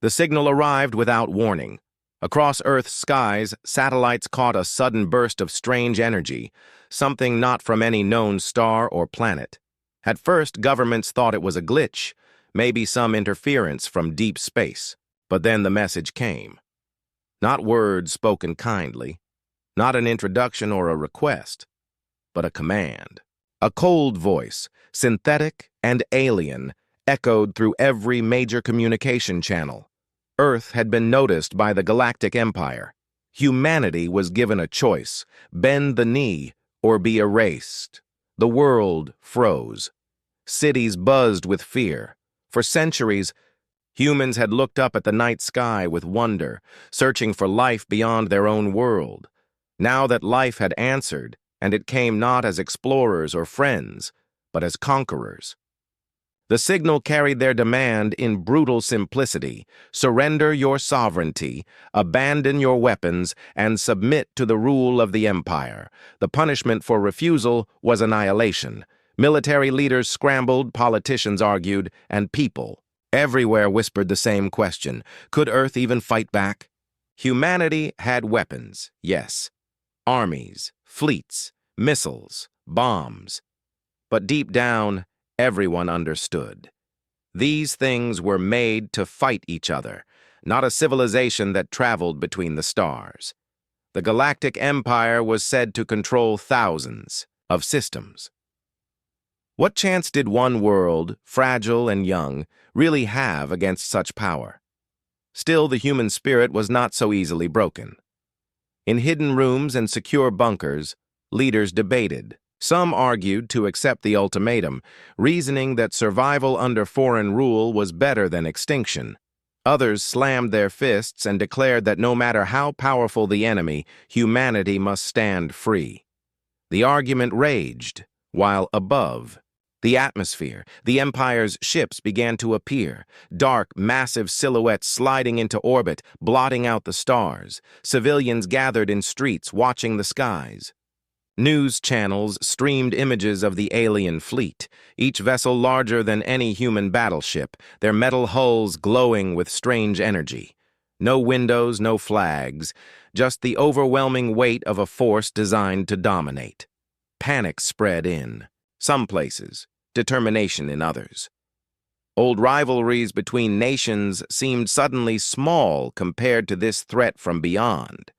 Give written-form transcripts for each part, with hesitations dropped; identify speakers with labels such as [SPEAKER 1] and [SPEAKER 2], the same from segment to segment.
[SPEAKER 1] The signal arrived without warning. Across Earth's skies, satellites caught a sudden burst of strange energy, something not from any known star or planet. At first, governments thought it was a glitch, maybe some interference from deep space. But then the message came. Not words spoken kindly, not an introduction or a request, but a command. A cold voice, synthetic and alien, echoed through every major communication channel. Earth had been noticed by the Galactic Empire. Humanity was given a choice: bend the knee or be erased. The world froze. Cities buzzed with fear. For centuries, humans had looked up at the night sky with wonder, searching for life beyond their own world. Now that life had answered, and it came not as explorers or friends, but as conquerors. The signal carried their demand in brutal simplicity: surrender your sovereignty, abandon your weapons, and submit to the rule of the Empire. The punishment for refusal was annihilation. Military leaders scrambled, politicians argued, and people everywhere whispered the same question: could Earth even fight back? Humanity had weapons, yes. Armies, fleets, missiles, bombs. But deep down, everyone understood. These things were made to fight each other, not a civilization that traveled between the stars. The Galactic Empire was said to control thousands of systems. What chance did one world, fragile and young, really have against such power? Still, the human spirit was not so easily broken. In hidden rooms and secure bunkers, leaders debated. Some argued to accept the ultimatum, reasoning that survival under foreign rule was better than extinction. Others slammed their fists and declared that no matter how powerful the enemy, humanity must stand free. The argument raged, while above, the atmosphere, the Empire's ships began to appear, dark, massive silhouettes sliding into orbit, blotting out the stars. Civilians gathered in streets, watching the skies. News channels streamed images of the alien fleet, each vessel larger than any human battleship, their metal hulls glowing with strange energy. No windows, no flags, just the overwhelming weight of a force designed to dominate. Panic spread in some places, determination in others. Old rivalries between nations seemed suddenly small compared to this threat from beyond.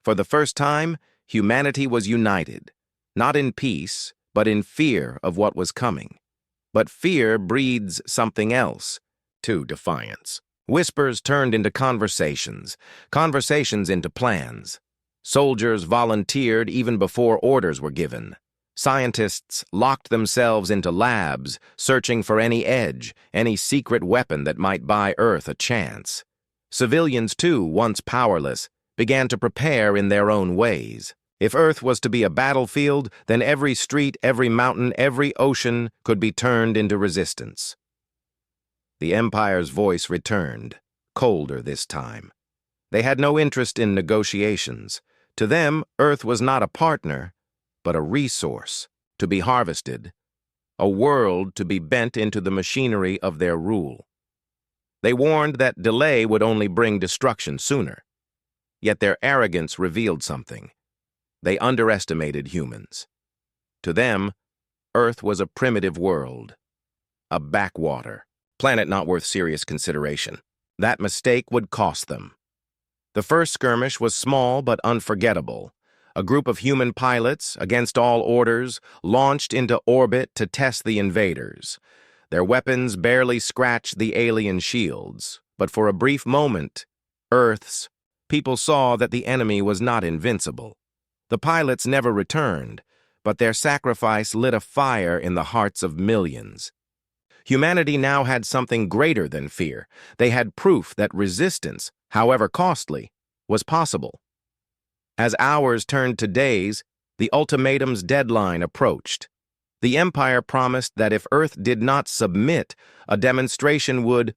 [SPEAKER 1] For the first time, humanity was united, not in peace, but in fear of what was coming. But fear breeds something else, too: defiance. Whispers turned into conversations, conversations into plans. Soldiers volunteered even before orders were given. Scientists locked themselves into labs, searching for any edge, any secret weapon that might buy Earth a chance. Civilians, too, once powerless, began to prepare in their own ways. If Earth was to be a battlefield, then every street, every mountain, every ocean could be turned into resistance. The Empire's voice returned, colder this time. They had no interest in negotiations. To them, Earth was not a partner, but a resource to be harvested, a world to be bent into the machinery of their rule. They warned that delay would only bring destruction sooner. Yet their arrogance revealed something. They underestimated humans. To them, Earth was a primitive world, a backwater, planet not worth serious consideration. That mistake would cost them. The first skirmish was small but unforgettable. A group of human pilots, against all orders, launched into orbit to test the invaders. Their weapons barely scratched the alien shields, but for a brief moment, Earth's people saw that the enemy was not invincible. The pilots never returned, but their sacrifice lit a fire in the hearts of millions. Humanity now had something greater than fear. They had proof that resistance, however costly, was possible. As hours turned to days, the ultimatum's deadline approached. The Empire promised that if Earth did not submit, a demonstration would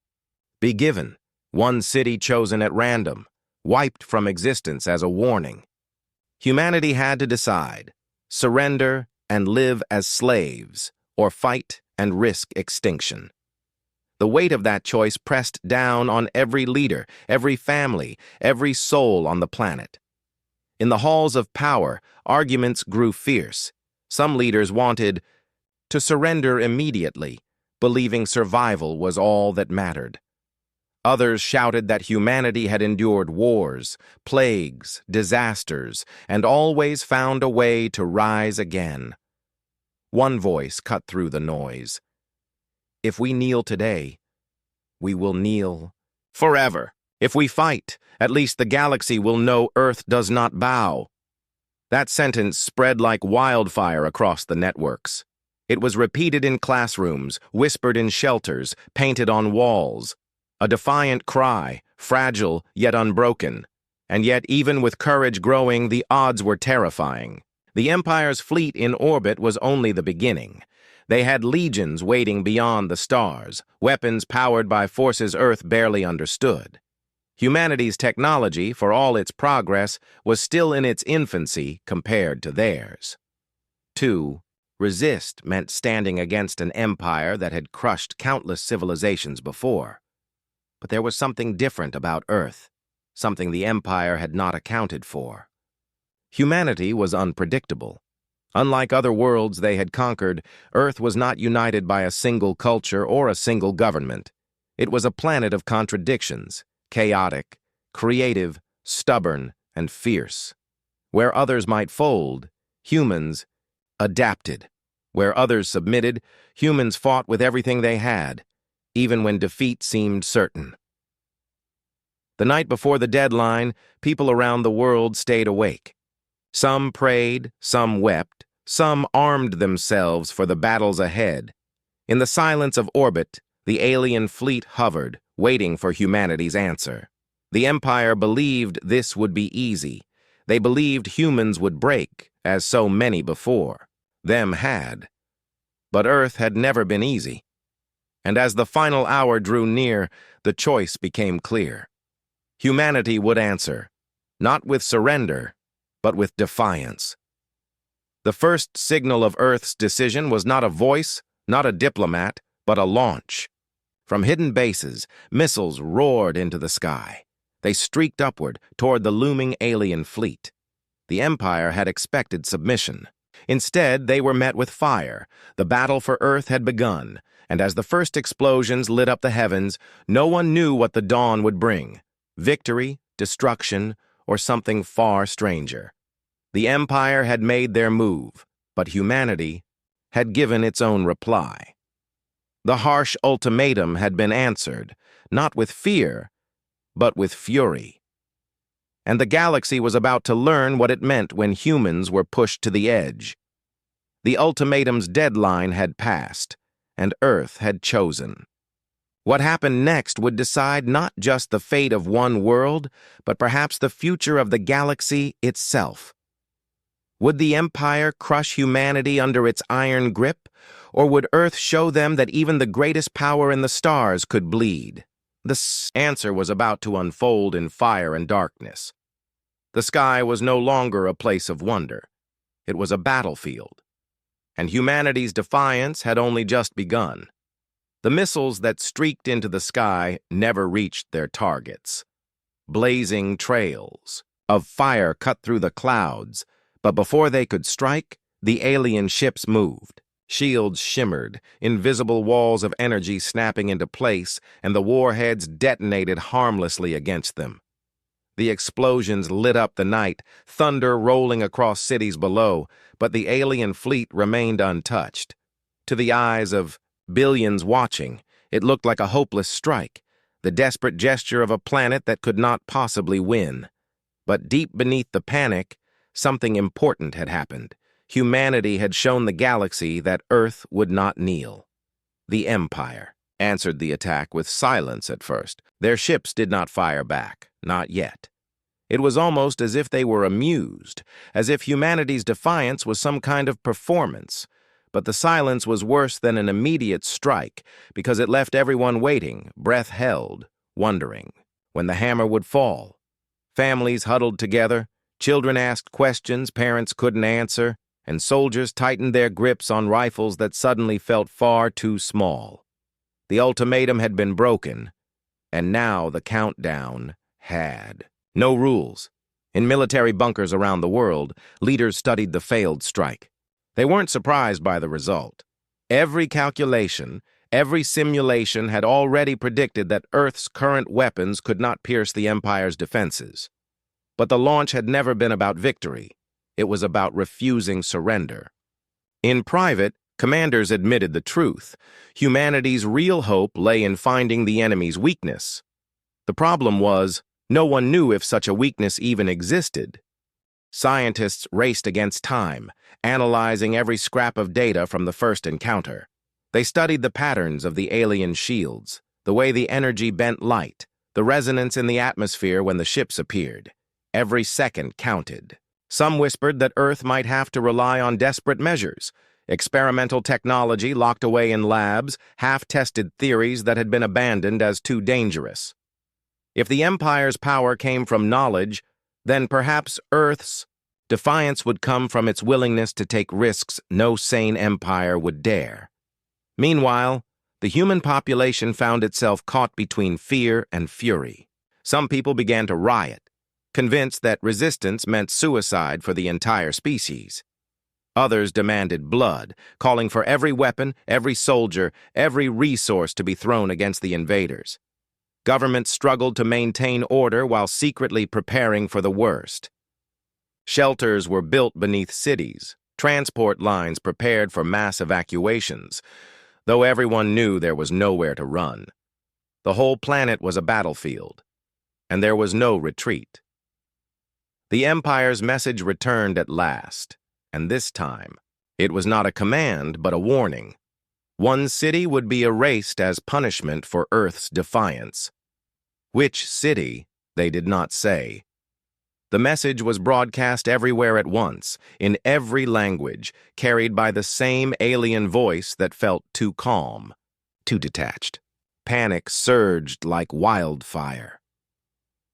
[SPEAKER 1] be given, one city chosen at random, wiped from existence as a warning. Humanity had to decide: surrender and live as slaves, or fight and risk extinction. The weight of that choice pressed down on every leader, every family, every soul on the planet. In the halls of power, arguments grew fierce. Some leaders wanted to surrender immediately, believing survival was all that mattered. Others shouted that humanity had endured wars, plagues, disasters, and always found a way to rise again. One voice cut through the noise. If we kneel today, we will kneel forever. If we fight, at least the galaxy will know Earth does not bow. That sentence spread like wildfire across the networks. It was repeated in classrooms, whispered in shelters, painted on walls. A defiant cry, fragile yet unbroken. And yet, even with courage growing, the odds were terrifying. The Empire's fleet in orbit was only the beginning. They had legions waiting beyond the stars, weapons powered by forces Earth barely understood. Humanity's technology, for all its progress, was still in its infancy compared to theirs. To resist meant standing against an empire that had crushed countless civilizations before. But there was something different about Earth, something the Empire had not accounted for. Humanity was unpredictable. Unlike other worlds they had conquered, Earth was not united by a single culture or a single government. It was a planet of contradictions, chaotic, creative, stubborn, and fierce. Where others might fold, humans adapted. Where others submitted, humans fought with everything they had, even when defeat seemed certain. The night before the deadline, people around the world stayed awake. Some prayed, some wept, some armed themselves for the battles ahead. In the silence of orbit, the alien fleet hovered, waiting for humanity's answer. The Empire believed this would be easy. They believed humans would break, as so many before them had. But Earth had never been easy. And as the final hour drew near, the choice became clear. Humanity would answer, not with surrender, but with defiance. The first signal of Earth's decision was not a voice, not a diplomat, but a launch. From hidden bases, missiles roared into the sky. They streaked upward toward the looming alien fleet. The Empire had expected submission. Instead, they were met with fire. The battle for Earth had begun, and as the first explosions lit up the heavens, no one knew what the dawn would bring: victory, destruction, or something far stranger. The Empire had made their move, but humanity had given its own reply. The harsh ultimatum had been answered, not with fear, but with fury. And the galaxy was about to learn what it meant when humans were pushed to the edge. The ultimatum's deadline had passed, and Earth had chosen. What happened next would decide not just the fate of one world, but perhaps the future of the galaxy itself. Would the Empire crush humanity under its iron grip, or would Earth show them that even the greatest power in the stars could bleed? The answer was about to unfold in fire and darkness. The sky was no longer a place of wonder. It was a battlefield. And humanity's defiance had only just begun. The missiles that streaked into the sky never reached their targets. Blazing trails of fire cut through the clouds, but before they could strike, the alien ships moved. Shields shimmered, invisible walls of energy snapping into place, and the warheads detonated harmlessly against them. The explosions lit up the night, thunder rolling across cities below, but the alien fleet remained untouched. To the eyes of billions watching, it looked like a hopeless strike, the desperate gesture of a planet that could not possibly win. But deep beneath the panic, something important had happened. Humanity had shown the galaxy that Earth would not kneel. The Empire answered the attack with silence at first. Their ships did not fire back, not yet. It was almost as if they were amused, as if humanity's defiance was some kind of performance. But the silence was worse than an immediate strike, because it left everyone waiting, breath held, wondering when the hammer would fall. Families huddled together, children asked questions parents couldn't answer, and soldiers tightened their grips on rifles that suddenly felt far too small. The ultimatum had been broken, and now the countdown had. No rules. In military bunkers around the world, leaders studied the failed strike. They weren't surprised by the result. Every calculation, every simulation had already predicted that Earth's current weapons could not pierce the Empire's defenses. But the launch had never been about victory. It was about refusing surrender. In private, commanders admitted the truth. Humanity's real hope lay in finding the enemy's weakness. The problem was, no one knew if such a weakness even existed. Scientists raced against time, analyzing every scrap of data from the first encounter. They studied the patterns of the alien shields, the way the energy bent light, the resonance in the atmosphere when the ships appeared. Every second counted. Some whispered that Earth might have to rely on desperate measures, experimental technology locked away in labs, half-tested theories that had been abandoned as too dangerous. If the Empire's power came from knowledge, then perhaps Earth's defiance would come from its willingness to take risks no sane empire would dare. Meanwhile, the human population found itself caught between fear and fury. Some people began to riot, convinced that resistance meant suicide for the entire species. Others demanded blood, calling for every weapon, every soldier, every resource to be thrown against the invaders. Governments struggled to maintain order while secretly preparing for the worst. Shelters were built beneath cities, transport lines prepared for mass evacuations, though everyone knew there was nowhere to run. The whole planet was a battlefield, and there was no retreat. The Empire's message returned at last, and this time, it was not a command but a warning. One city would be erased as punishment for Earth's defiance. Which city, they did not say. The message was broadcast everywhere at once, in every language, carried by the same alien voice that felt too calm, too detached. Panic surged like wildfire.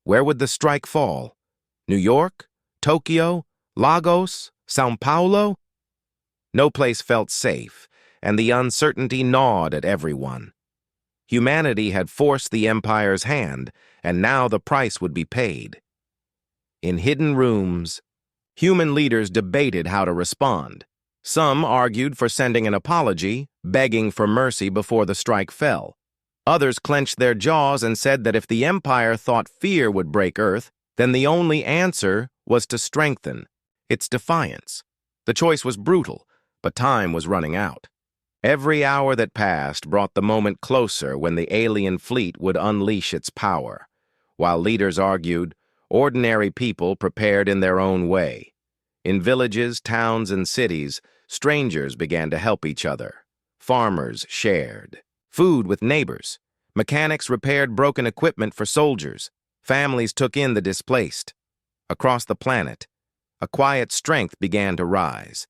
[SPEAKER 1] Where would the strike fall? New York? Tokyo? Lagos? Sao Paulo? No place felt safe, and the uncertainty gnawed at everyone. Humanity had forced the Empire's hand, and now the price would be paid. In hidden rooms, human leaders debated how to respond. Some argued for sending an apology, begging for mercy before the strike fell. Others clenched their jaws and said that if the Empire thought fear would break Earth, then the only answer was to strengthen its defiance. The choice was brutal, but time was running out. Every hour that passed brought the moment closer when the alien fleet would unleash its power. While leaders argued, ordinary people prepared in their own way. In villages, towns, and cities, strangers began to help each other. Farmers shared food with neighbors. Mechanics repaired broken equipment for soldiers. Families took in the displaced. Across the planet, a quiet strength began to rise.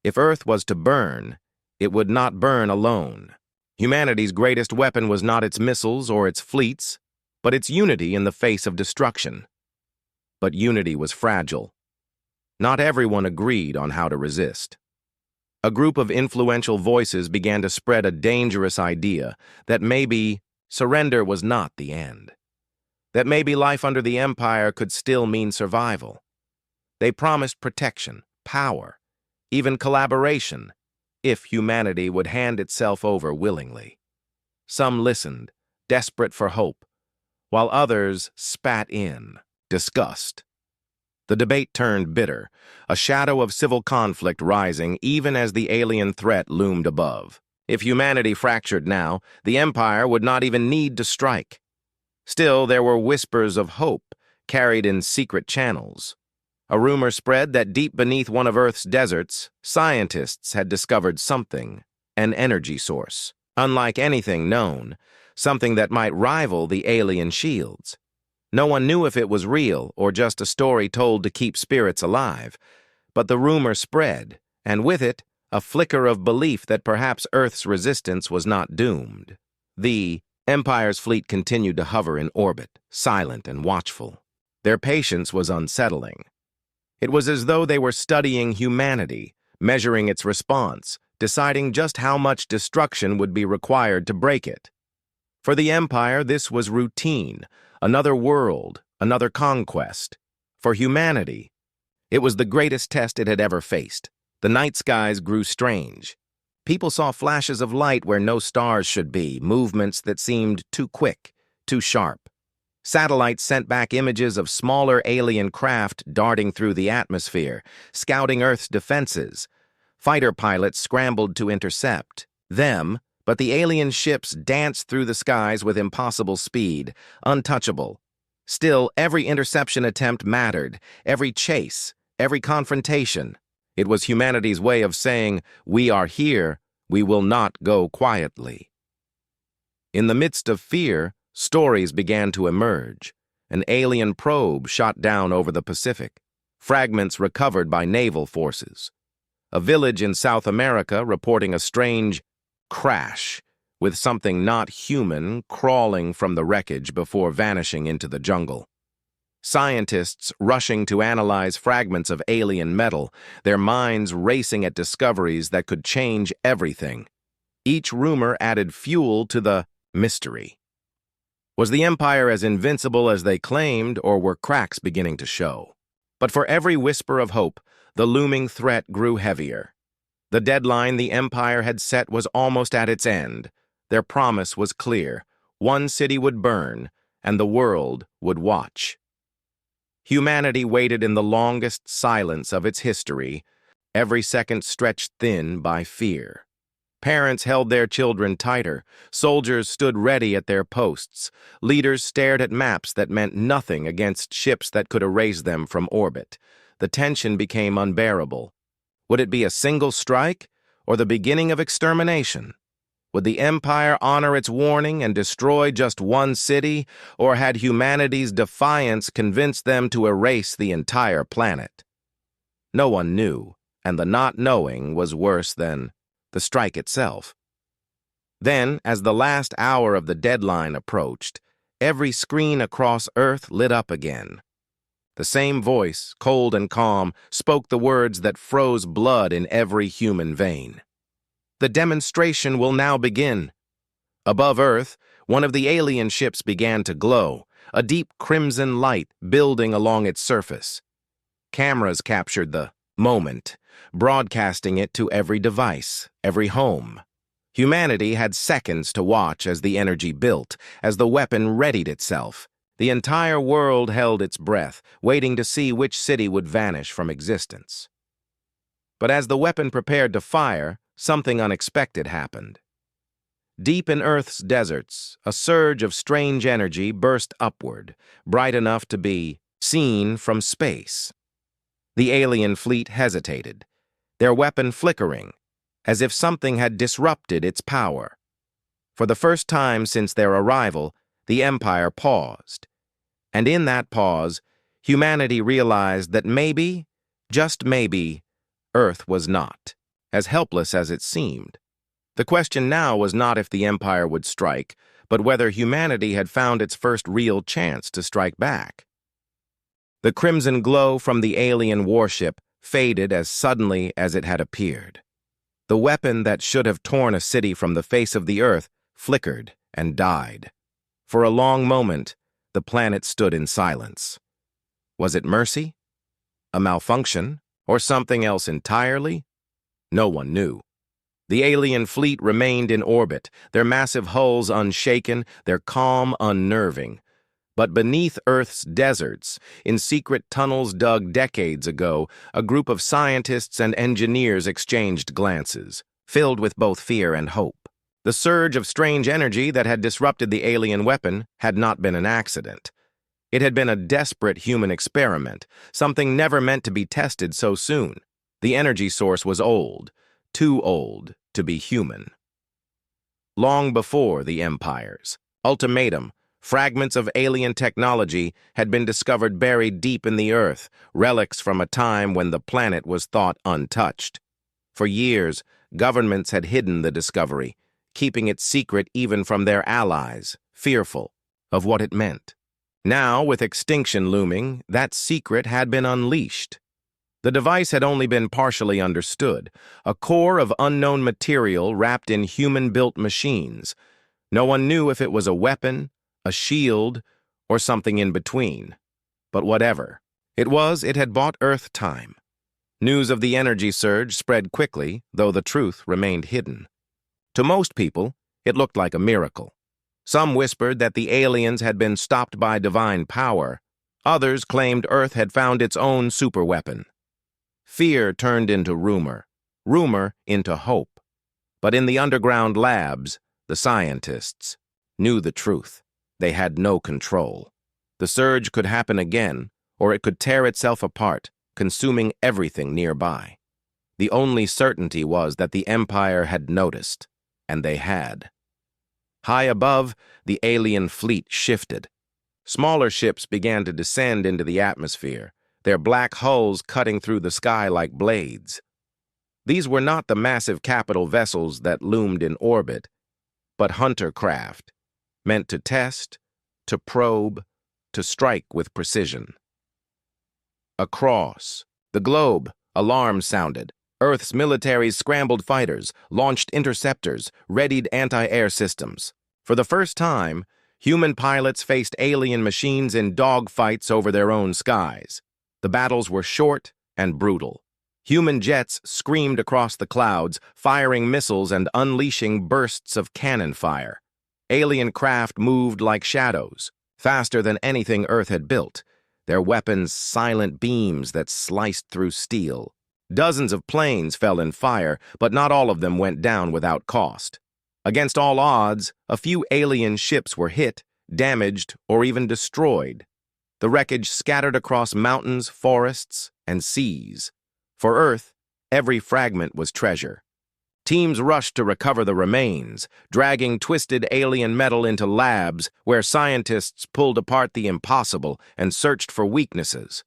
[SPEAKER 1] If Earth was to burn, it would not burn alone. Humanity's greatest weapon was not its missiles or its fleets, but its unity in the face of destruction. But unity was fragile. Not everyone agreed on how to resist. A group of influential voices began to spread a dangerous idea that maybe surrender was not the end. That maybe life under the Empire could still mean survival. They promised protection, power, even collaboration, if humanity would hand itself over willingly. Some listened, desperate for hope, while others spat in disgust. The debate turned bitter, a shadow of civil conflict rising even as the alien threat loomed above. If humanity fractured now, the Empire would not even need to strike. Still, there were whispers of hope carried in secret channels. A rumor spread that deep beneath one of Earth's deserts, scientists had discovered something, an energy source, unlike anything known, something that might rival the alien shields. No one knew if it was real or just a story told to keep spirits alive, but the rumor spread, and with it, a flicker of belief that perhaps Earth's resistance was not doomed. The Empire's fleet continued to hover in orbit, silent and watchful. Their patience was unsettling. It was as though they were studying humanity, measuring its response, deciding just how much destruction would be required to break it. For the Empire, this was routine, another world, another conquest. For humanity, it was the greatest test it had ever faced. The night skies grew strange. People saw flashes of light where no stars should be, movements that seemed too quick, too sharp. Satellites sent back images of smaller alien craft darting through the atmosphere, scouting Earth's defenses. Fighter pilots scrambled to intercept them, but the alien ships danced through the skies with impossible speed, untouchable. Still, every interception attempt mattered, every chase, every confrontation. It was humanity's way of saying, "We are here, we will not go quietly." In the midst of fear, stories began to emerge. An alien probe shot down over the Pacific, fragments recovered by naval forces. A village in South America reporting a strange crash with something not human crawling from the wreckage before vanishing into the jungle. Scientists rushing to analyze fragments of alien metal, their minds racing at discoveries that could change everything. Each rumor added fuel to the mystery. Was the Empire as invincible as they claimed, or were cracks beginning to show? But for every whisper of hope, the looming threat grew heavier. The deadline the Empire had set was almost at its end. Their promise was clear. One city would burn, and the world would watch. Humanity waited in the longest silence of its history, every second stretched thin by fear. Parents held their children tighter, soldiers stood ready at their posts, leaders stared at maps that meant nothing against ships that could erase them from orbit. The tension became unbearable. Would it be a single strike, or the beginning of extermination? Would the Empire honor its warning and destroy just one city, or had humanity's defiance convinced them to erase the entire planet? No one knew, and the not knowing was worse than the strike itself. Then, as the last hour of the deadline approached, every screen across Earth lit up again. The same voice, cold and calm, spoke the words that froze blood in every human vein. The demonstration will now begin. Above Earth, one of the alien ships began to glow, a deep crimson light building along its surface. Cameras captured the moment, broadcasting it to every device, every home. Humanity had seconds to watch as the energy built, as the weapon readied itself. The entire world held its breath, waiting to see which city would vanish from existence. But as the weapon prepared to fire, something unexpected happened. Deep in Earth's deserts, a surge of strange energy burst upward, bright enough to be seen from space. The alien fleet hesitated, their weapon flickering, as if something had disrupted its power. For the first time since their arrival, the Empire paused. And in that pause, humanity realized that maybe, just maybe, Earth was not as helpless as it seemed. The question now was not if the Empire would strike, but whether humanity had found its first real chance to strike back. The crimson glow from the alien warship faded as suddenly as it had appeared. The weapon that should have torn a city from the face of the Earth flickered and died. For a long moment, the planet stood in silence. Was it mercy? A malfunction? Or something else entirely? No one knew. The alien fleet remained in orbit, their massive hulls unshaken, their calm unnerving. But beneath Earth's deserts, in secret tunnels dug decades ago, a group of scientists and engineers exchanged glances, filled with both fear and hope. The surge of strange energy that had disrupted the alien weapon had not been an accident. It had been a desperate human experiment, something never meant to be tested so soon. The energy source was old, too old to be human. Long before the empires, Ultimatum, fragments of alien technology had been discovered buried deep in the earth, relics from a time when the planet was thought untouched. For years, governments had hidden the discovery, keeping it secret even from their allies, fearful of what it meant. Now, with extinction looming, that secret had been unleashed. The device had only been partially understood, a core of unknown material wrapped in human-built machines. No one knew if it was a weapon, a shield, or something in between. But whatever it had bought Earth time. News of the energy surge spread quickly, though the truth remained hidden. To most people, it looked like a miracle. Some whispered that the aliens had been stopped by divine power. Others claimed Earth had found its own superweapon. Fear turned into rumor, rumor into hope. But in the underground labs, the scientists knew the truth. They had no control. The surge could happen again, or it could tear itself apart, consuming everything nearby. The only certainty was that the Empire had noticed, and they had. High above, the alien fleet shifted. Smaller ships began to descend into the atmosphere, their black hulls cutting through the sky like blades. These were not the massive capital vessels that loomed in orbit, but hunter craft, meant to test, to probe, to strike with precision. Across the globe, alarms sounded. Earth's militaries scrambled fighters, launched interceptors, readied anti-air systems. For the first time, human pilots faced alien machines in dogfights over their own skies. The battles were short and brutal. Human jets screamed across the clouds, firing missiles and unleashing bursts of cannon fire. Alien craft moved like shadows, faster than anything Earth had built, their weapons silent beams that sliced through steel. Dozens of planes fell in fire, but not all of them went down without cost. Against all odds, a few alien ships were hit, damaged, or even destroyed. The wreckage scattered across mountains, forests, and seas. For Earth, every fragment was treasure. Teams rushed to recover the remains, dragging twisted alien metal into labs where scientists pulled apart the impossible and searched for weaknesses.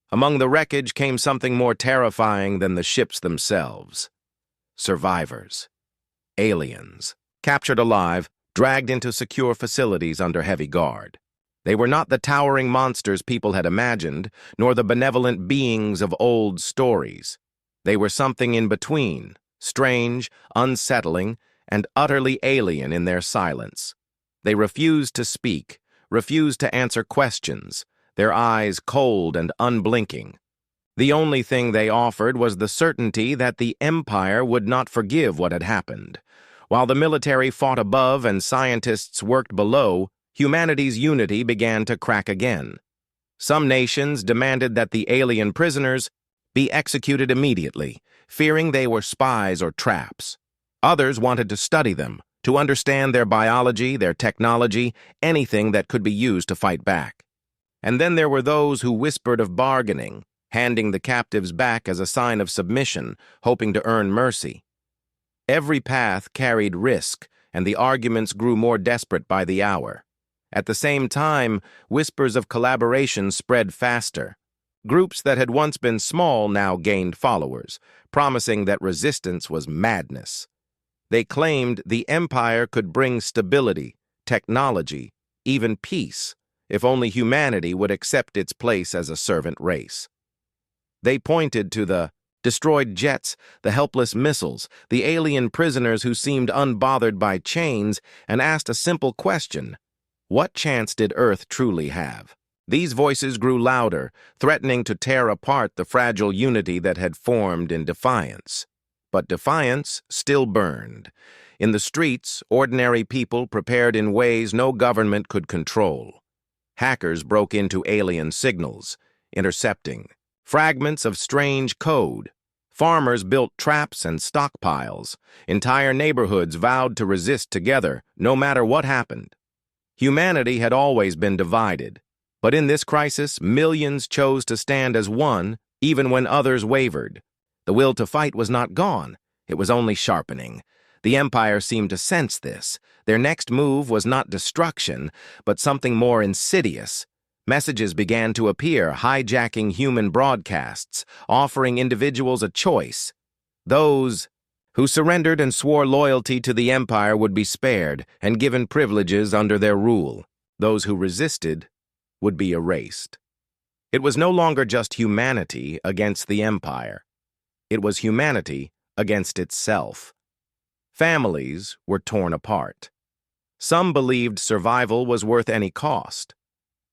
[SPEAKER 1] Among the wreckage came something more terrifying than the ships themselves. Survivors. Aliens. Captured alive, dragged into secure facilities under heavy guard. They were not the towering monsters people had imagined, nor the benevolent beings of old stories. They were something in between, strange, unsettling, and utterly alien in their silence. They refused to speak, refused to answer questions, their eyes cold and unblinking. The only thing they offered was the certainty that the Empire would not forgive what had happened. While the military fought above and scientists worked below, humanity's unity began to crack again. Some nations demanded that the alien prisoners be executed immediately, fearing they were spies or traps. Others wanted to study them, to understand their biology, their technology, anything that could be used to fight back. And then there were those who whispered of bargaining, handing the captives back as a sign of submission, hoping to earn mercy. Every path carried risk, and the arguments grew more desperate by the hour. At the same time, whispers of collaboration spread faster. Groups that had once been small now gained followers, promising that resistance was madness. They claimed the Empire could bring stability, technology, even peace, if only humanity would accept its place as a servant race. They pointed to the destroyed jets, the helpless missiles, the alien prisoners who seemed unbothered by chains, and asked a simple question: what chance did Earth truly have? These voices grew louder, threatening to tear apart the fragile unity that had formed in defiance. But defiance still burned. In the streets, ordinary people prepared in ways no government could control. Hackers broke into alien signals, intercepting fragments of strange code. Farmers built traps and stockpiles. Entire neighborhoods vowed to resist together, no matter what happened. Humanity had always been divided, but in this crisis, millions chose to stand as one, even when others wavered. The will to fight was not gone, it was only sharpening. The Empire seemed to sense this. Their next move was not destruction, but something more insidious. Messages began to appear, hijacking human broadcasts, offering individuals a choice. Those who surrendered and swore loyalty to the Empire would be spared and given privileges under their rule. Those who resisted would be erased. It was no longer just humanity against the Empire. It was humanity against itself. Families were torn apart. Some believed survival was worth any cost.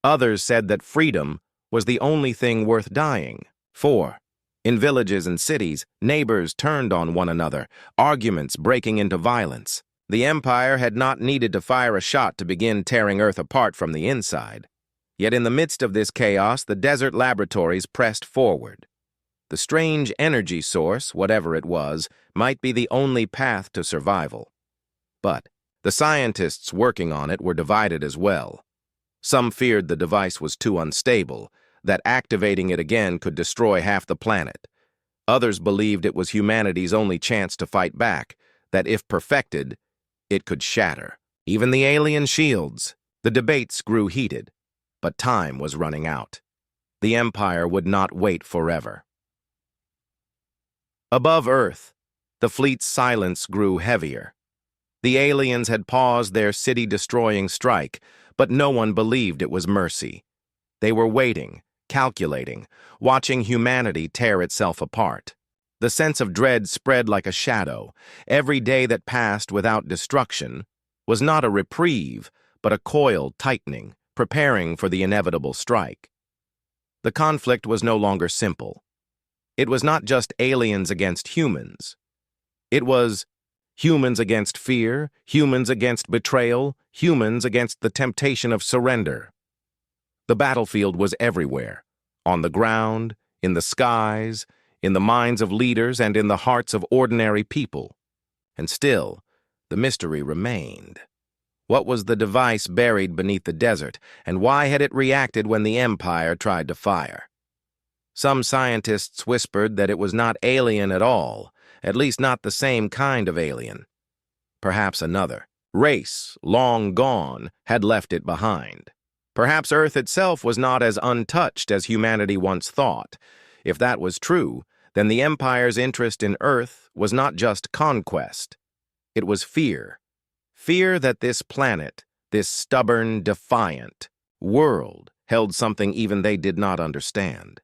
[SPEAKER 1] Others said that freedom was the only thing worth dying for. In villages and cities, neighbors turned on one another, arguments breaking into violence. The Empire had not needed to fire a shot to begin tearing Earth apart from the inside. Yet in the midst of this chaos, the desert laboratories pressed forward. The strange energy source, whatever it was, might be the only path to survival. But the scientists working on it were divided as well. Some feared the device was too unstable, that activating it again could destroy half the planet. Others believed it was humanity's only chance to fight back, that if perfected, it could shatter. Even the alien shields. The debates grew heated, but time was running out. The Empire would not wait forever. Above Earth, the fleet's silence grew heavier. The aliens had paused their city-destroying strike, but no one believed it was mercy. They were waiting, calculating, watching humanity tear itself apart. The sense of dread spread like a shadow. Every day that passed without destruction was not a reprieve, but a coil tightening, preparing for the inevitable strike. The conflict was no longer simple. It was not just aliens against humans. It was humans against fear, humans against betrayal, humans against the temptation of surrender. The battlefield was everywhere, on the ground, in the skies, in the minds of leaders, and in the hearts of ordinary people. And still, the mystery remained. What was the device buried beneath the desert, and why had it reacted when the Empire tried to fire? Some scientists whispered that it was not alien at all, at least not the same kind of alien. Perhaps another race, long gone, had left it behind. Perhaps Earth itself was not as untouched as humanity once thought. If that was true, then the Empire's interest in Earth was not just conquest. It was fear. Fear that this planet, this stubborn, defiant world, held something even they did not understand.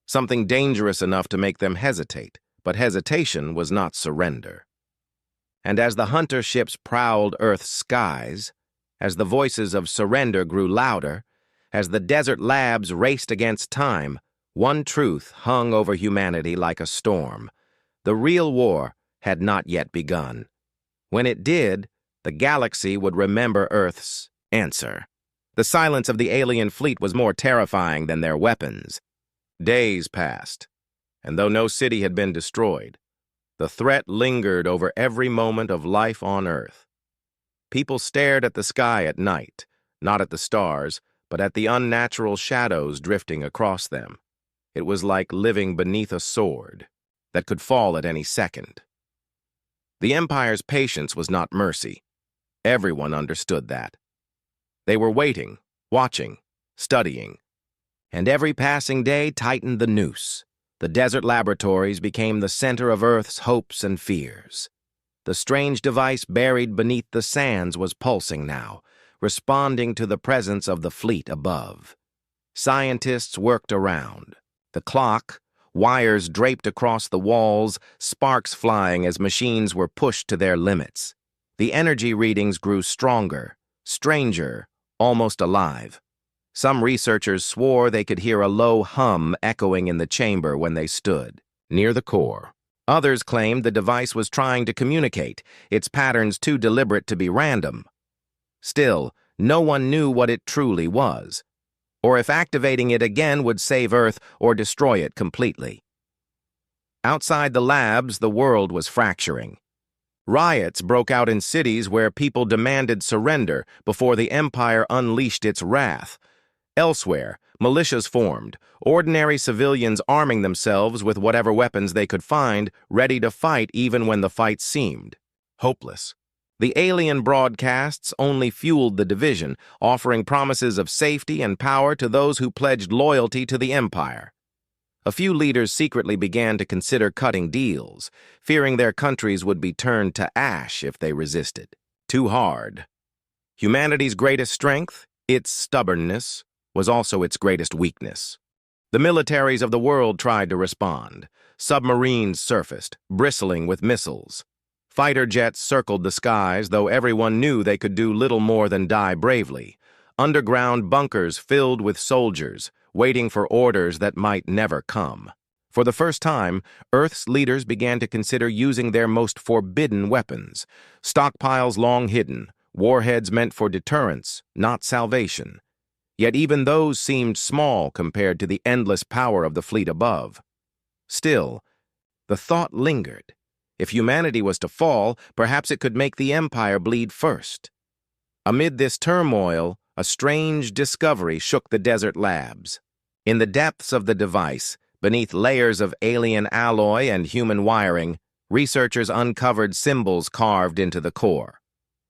[SPEAKER 1] Something dangerous enough to make them hesitate, but hesitation was not surrender. And as the hunter ships prowled Earth's skies, as the voices of surrender grew louder, as the desert labs raced against time, one truth hung over humanity like a storm. The real war had not yet begun. When it did, the galaxy would remember Earth's answer. The silence of the alien fleet was more terrifying than their weapons. Days passed, and though no city had been destroyed, the threat lingered over every moment of life on Earth. People stared at the sky at night, not at the stars, but at the unnatural shadows drifting across them. It was like living beneath a sword that could fall at any second. The Empire's patience was not mercy. Everyone understood that. They were waiting, watching, studying, and every passing day tightened the noose. The desert laboratories became the center of Earth's hopes and fears. The strange device buried beneath the sands was pulsing now, responding to the presence of the fleet above. Scientists worked around. The clock, wires draped across the walls, sparks flying as machines were pushed to their limits. The energy readings grew stronger, stranger, almost alive. Some researchers swore they could hear a low hum echoing in the chamber when they stood, near the core. Others claimed the device was trying to communicate, its patterns too deliberate to be random. Still, no one knew what it truly was, or if activating it again would save Earth or destroy it completely. Outside the labs, the world was fracturing. Riots broke out in cities where people demanded surrender before the Empire unleashed its wrath. Elsewhere, militias formed, ordinary civilians arming themselves with whatever weapons they could find, ready to fight even when the fight seemed hopeless. The alien broadcasts only fueled the division, offering promises of safety and power to those who pledged loyalty to the Empire. A few leaders secretly began to consider cutting deals, fearing their countries would be turned to ash if they resisted. Too hard. Humanity's greatest strength, its stubbornness, was also its greatest weakness. The militaries of the world tried to respond. Submarines surfaced, bristling with missiles. Fighter jets circled the skies, though everyone knew they could do little more than die bravely. Underground bunkers filled with soldiers, waiting for orders that might never come. For the first time, Earth's leaders began to consider using their most forbidden weapons, stockpiles long hidden, warheads meant for deterrence, not salvation. Yet even those seemed small compared to the endless power of the fleet above. Still, the thought lingered. If humanity was to fall, perhaps it could make the Empire bleed first. Amid this turmoil, a strange discovery shook the desert labs. In the depths of the device, beneath layers of alien alloy and human wiring, researchers uncovered symbols carved into the core.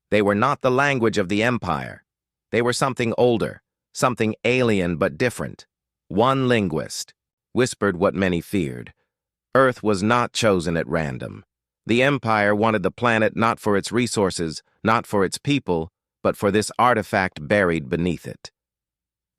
[SPEAKER 1] They were not the language of the Empire. They were something older, something alien but different. One linguist whispered what many feared. Earth was not chosen at random. The Empire wanted the planet not for its resources, not for its people, but for this artifact buried beneath it.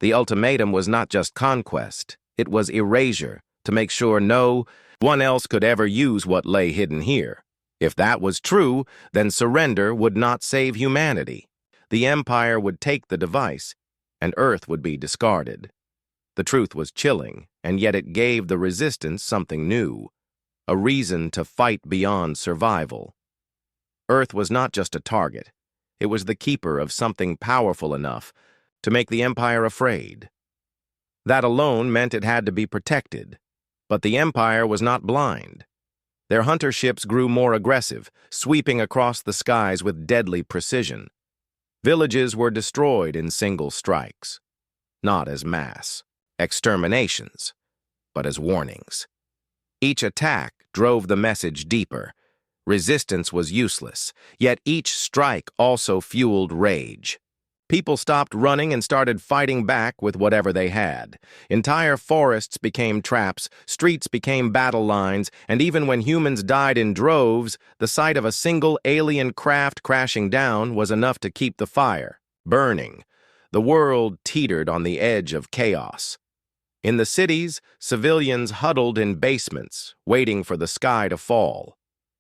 [SPEAKER 1] The ultimatum was not just conquest, it was erasure, to make sure no one else could ever use what lay hidden here. If that was true, then surrender would not save humanity. The Empire would take the device, and Earth would be discarded. The truth was chilling, and yet it gave the resistance something new, a reason to fight beyond survival. Earth was not just a target. It was the keeper of something powerful enough to make the Empire afraid. That alone meant it had to be protected. But the Empire was not blind. Their hunter ships grew more aggressive, sweeping across the skies with deadly precision. Villages were destroyed in single strikes, not as mass exterminations, but as warnings. Each attack drove the message deeper. Resistance was useless, yet each strike also fueled rage. People stopped running and started fighting back with whatever they had. Entire forests became traps, streets became battle lines, and even when humans died in droves, the sight of a single alien craft crashing down was enough to keep the fire burning. The world teetered on the edge of chaos. In the cities, civilians huddled in basements, waiting for the sky to fall.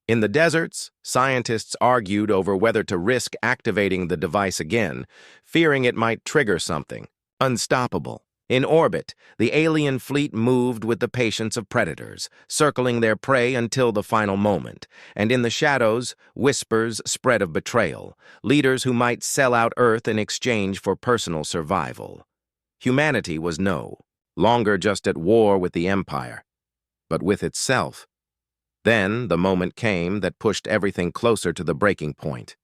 [SPEAKER 1] In the deserts, scientists argued over whether to risk activating the device again, fearing it might trigger something unstoppable. In orbit, the alien fleet moved with the patience of predators, circling their prey until the final moment. And in the shadows, whispers spread of betrayal, leaders who might sell out Earth in exchange for personal survival. Humanity was no longer just at war with the Empire, but with itself. Then the moment came that pushed everything closer to the breaking point.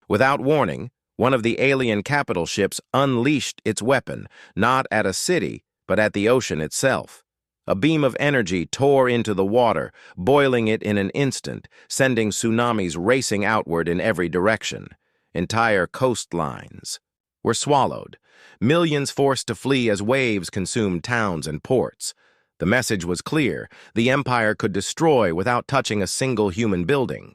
[SPEAKER 1] Without warning, one of the alien capital ships unleashed its weapon, not at a city, but at the ocean itself. A beam of energy tore into the water, boiling it in an instant, sending tsunamis racing outward in every direction. Entire coastlines were swallowed, millions forced to flee as waves consumed towns and ports. The message was clear: the Empire could destroy without touching a single human building.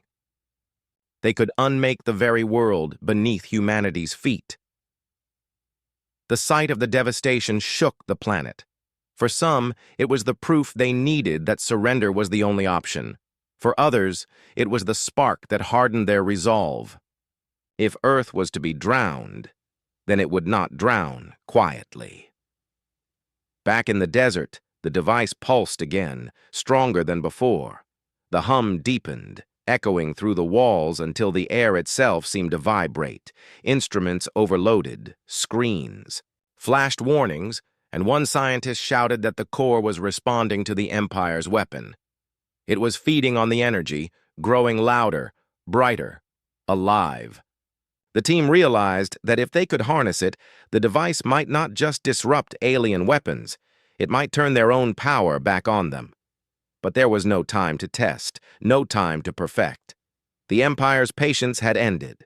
[SPEAKER 1] They could unmake the very world beneath humanity's feet. The sight of the devastation shook the planet. For some, it was the proof they needed that surrender was the only option. For others, it was the spark that hardened their resolve. If Earth was to be drowned, then it would not drown quietly. Back in the desert, the device pulsed again, stronger than before. The hum deepened, echoing through the walls until the air itself seemed to vibrate. Instruments overloaded, screens flashed warnings, and one scientist shouted that the core was responding to the Empire's weapon. It was feeding on the energy, growing louder, brighter, alive. The team realized that if they could harness it, the device might not just disrupt alien weapons, it might turn their own power back on them. But there was no time to test, no time to perfect. The Empire's patience had ended.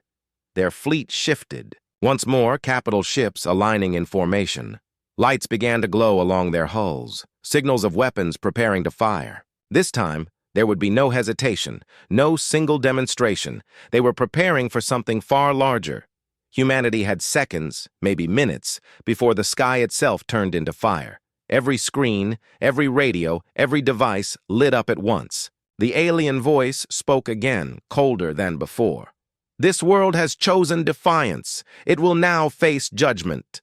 [SPEAKER 1] Their fleet shifted, once more capital ships aligning in formation. Lights began to glow along their hulls, signals of weapons preparing to fire. This time, there would be no hesitation, no single demonstration. They were preparing for something far larger. Humanity had seconds, maybe minutes, before the sky itself turned into fire. Every screen, every radio, every device lit up at once. The alien voice spoke again, colder than before. "This world has chosen defiance. It will now face judgment."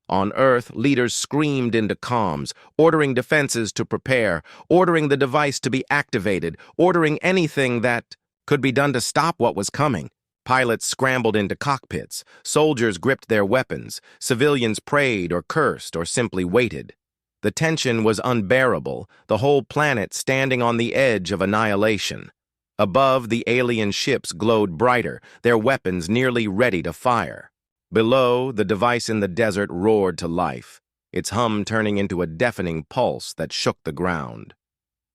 [SPEAKER 1] On Earth, leaders screamed into comms, ordering defenses to prepare, ordering the device to be activated, ordering anything that could be done to stop what was coming. Pilots scrambled into cockpits, soldiers gripped their weapons, civilians prayed or cursed or simply waited. The tension was unbearable, the whole planet standing on the edge of annihilation. Above, the alien ships glowed brighter, their weapons nearly ready to fire. Below, the device in the desert roared to life, its hum turning into a deafening pulse that shook the ground.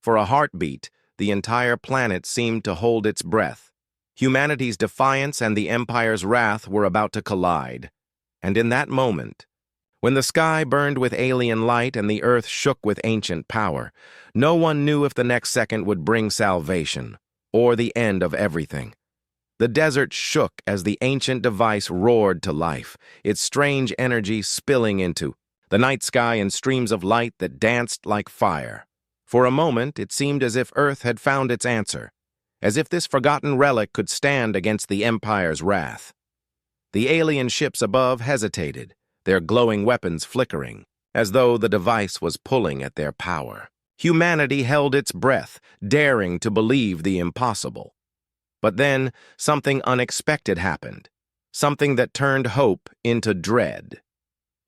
[SPEAKER 1] For a heartbeat, the entire planet seemed to hold its breath. Humanity's defiance and the Empire's wrath were about to collide. And in that moment, when the sky burned with alien light and the earth shook with ancient power, no one knew if the next second would bring salvation or the end of everything. The desert shook as the ancient device roared to life, its strange energy spilling into the night sky in streams of light that danced like fire. For a moment, it seemed as if Earth had found its answer, as if this forgotten relic could stand against the Empire's wrath. The alien ships above hesitated, their glowing weapons flickering, as though the device was pulling at their power. Humanity held its breath, daring to believe the impossible. But then, something unexpected happened, something that turned hope into dread.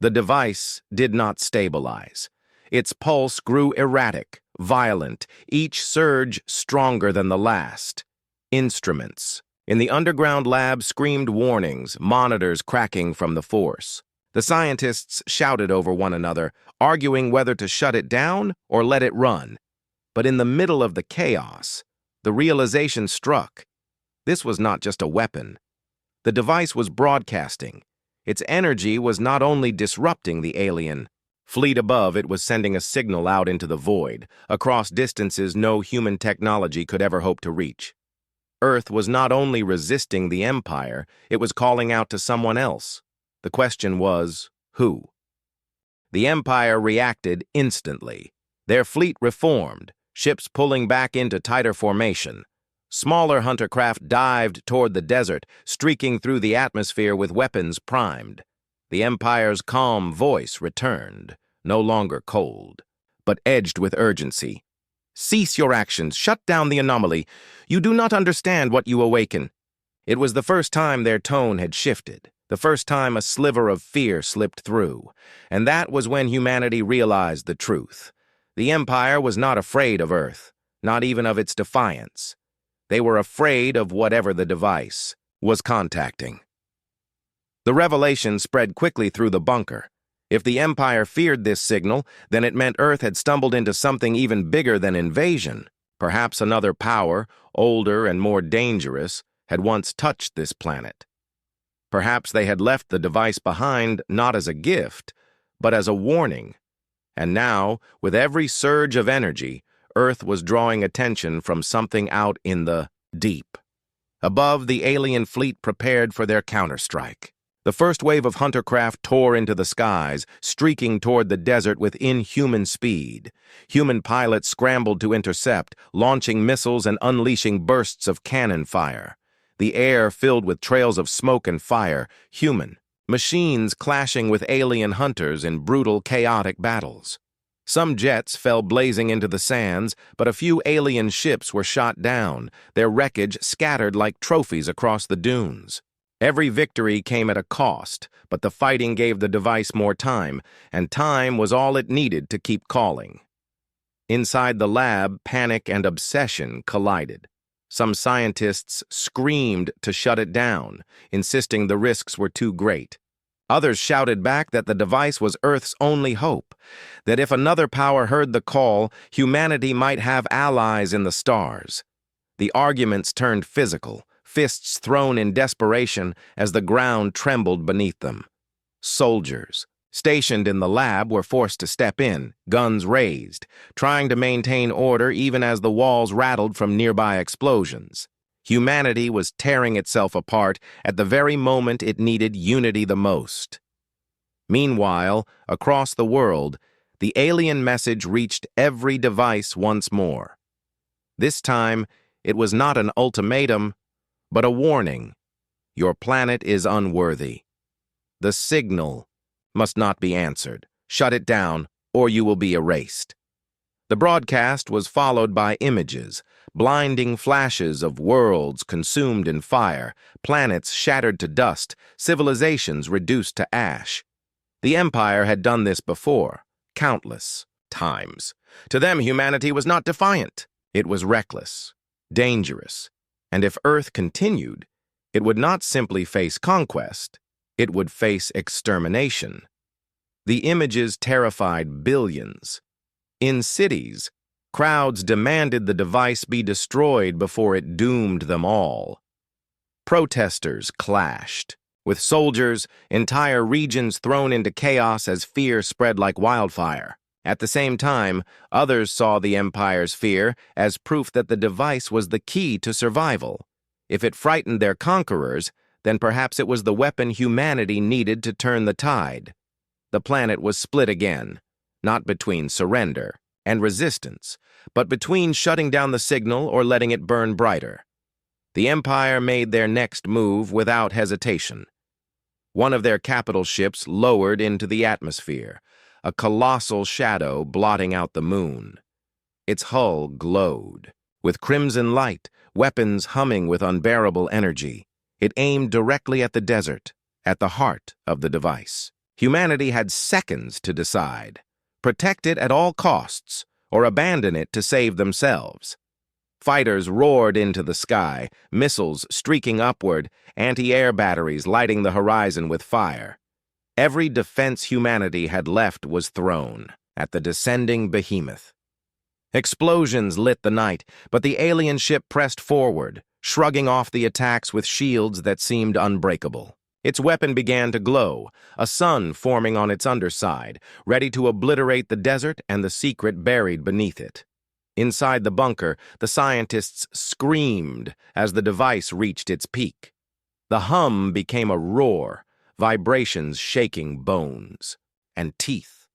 [SPEAKER 1] The device did not stabilize. Its pulse grew erratic, violent, each surge stronger than the last. Instruments in the underground lab screamed warnings, monitors cracking from the force. The scientists shouted over one another, arguing whether to shut it down or let it run. But in the middle of the chaos, the realization struck. This was not just a weapon. The device was broadcasting. Its energy was not only disrupting the alien fleet above, it was sending a signal out into the void, across distances no human technology could ever hope to reach. Earth was not only resisting the Empire, it was calling out to someone else. The question was, who? The Empire reacted instantly. Their fleet reformed, ships pulling back into tighter formation. Smaller hunter craft dived toward the desert, streaking through the atmosphere with weapons primed. The Empire's calm voice returned, no longer cold, but edged with urgency. "Cease your actions. Shut down the anomaly. You do not understand what you awaken." It was the first time their tone had shifted, the first time a sliver of fear slipped through, and that was when humanity realized the truth. The Empire was not afraid of Earth, not even of its defiance. They were afraid of whatever the device was contacting. The revelation spread quickly through the bunker. If the Empire feared this signal, then it meant Earth had stumbled into something even bigger than invasion. Perhaps another power, older and more dangerous, had once touched this planet. Perhaps they had left the device behind not as a gift, but as a warning. And now, with every surge of energy, Earth was drawing attention from something out in the deep. Above, the alien fleet prepared for their counterstrike. The first wave of hunter craft tore into the skies, streaking toward the desert with inhuman speed. Human pilots scrambled to intercept, launching missiles and unleashing bursts of cannon fire. The air filled with trails of smoke and fire, human machines clashing with alien hunters in brutal, chaotic battles. Some jets fell blazing into the sands, but a few alien ships were shot down, their wreckage scattered like trophies across the dunes. Every victory came at a cost, but the fighting gave the device more time, and time was all it needed to keep calling. Inside the lab, panic and obsession collided. Some scientists screamed to shut it down, insisting the risks were too great. Others shouted back that the device was Earth's only hope, that if another power heard the call, humanity might have allies in the stars. The arguments turned physical, fists thrown in desperation as the ground trembled beneath them. Soldiers, stationed in the lab, were forced to step in, guns raised, trying to maintain order even as the walls rattled from nearby explosions. Humanity was tearing itself apart at the very moment it needed unity the most. Meanwhile, across the world, the alien message reached every device once more. This time, it was not an ultimatum, but a warning. Your planet is unworthy. The signal must not be answered. Shut it down, or you will be erased. The broadcast was followed by images, blinding flashes of worlds consumed in fire, planets shattered to dust, civilizations reduced to ash. The Empire had done this before, countless times. To them, humanity was not defiant. It was reckless, dangerous, and if Earth continued, it would not simply face conquest, it would face extermination. The images terrified billions. In cities, crowds demanded the device be destroyed before it doomed them all. Protesters clashed. With soldiers, entire regions thrown into chaos as fear spread like wildfire. At the same time, others saw the Empire's fear as proof that the device was the key to survival. If it frightened their conquerors, then perhaps it was the weapon humanity needed to turn the tide. The planet was split again, not between surrender and resistance, but between shutting down the signal or letting it burn brighter. The Empire made their next move without hesitation. One of their capital ships lowered into the atmosphere, a colossal shadow blotting out the moon. Its hull glowed. With crimson light, weapons humming with unbearable energy, it aimed directly at the desert, at the heart of the device. Humanity had seconds to decide. Protect it at all costs, or abandon it to save themselves. Fighters roared into the sky, missiles streaking upward, anti-air batteries lighting the horizon with fire. Every defense humanity had left was thrown at the descending behemoth. Explosions lit the night, but the alien ship pressed forward, shrugging off the attacks with shields that seemed unbreakable. Its weapon began to glow, a sun forming on its underside, ready to obliterate the desert and the secret buried beneath it. Inside the bunker, the scientists screamed as the device reached its peak. The hum became a roar, vibrations shaking bones and teeth.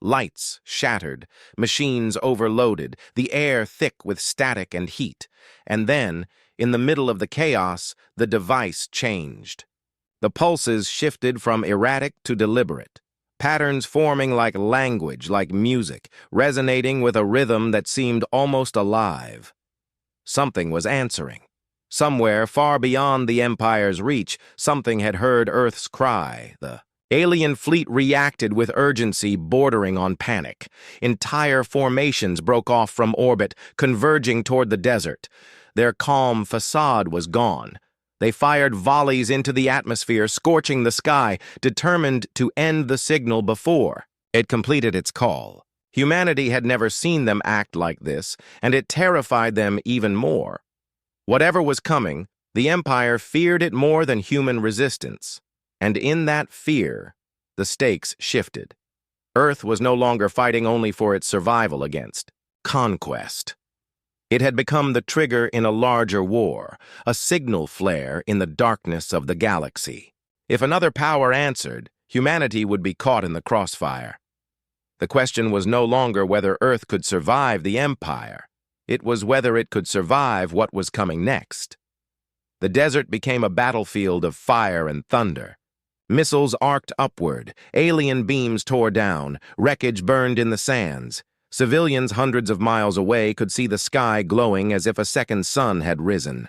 [SPEAKER 1] Lights shattered, machines overloaded, the air thick with static and heat. And then, in the middle of the chaos, the device changed. The pulses shifted from erratic to deliberate, patterns forming like language, like music, resonating with a rhythm that seemed almost alive. Something was answering. Somewhere far beyond the Empire's reach, something had heard Earth's cry. The alien fleet reacted with urgency bordering on panic. Entire formations broke off from orbit, converging toward the desert. Their calm facade was gone. They fired volleys into the atmosphere, scorching the sky, determined to end the signal before it completed its call. Humanity had never seen them act like this, and it terrified them even more. Whatever was coming, the Empire feared it more than human resistance. And in that fear, the stakes shifted. Earth was no longer fighting only for its survival against conquest. It had become the trigger in a larger war, a signal flare in the darkness of the galaxy. If another power answered, humanity would be caught in the crossfire. The question was no longer whether Earth could survive the Empire. It was whether it could survive what was coming next. The desert became a battlefield of fire and thunder. Missiles arced upward, alien beams tore down, wreckage burned in the sands. Civilians hundreds of miles away could see the sky glowing as if a second sun had risen.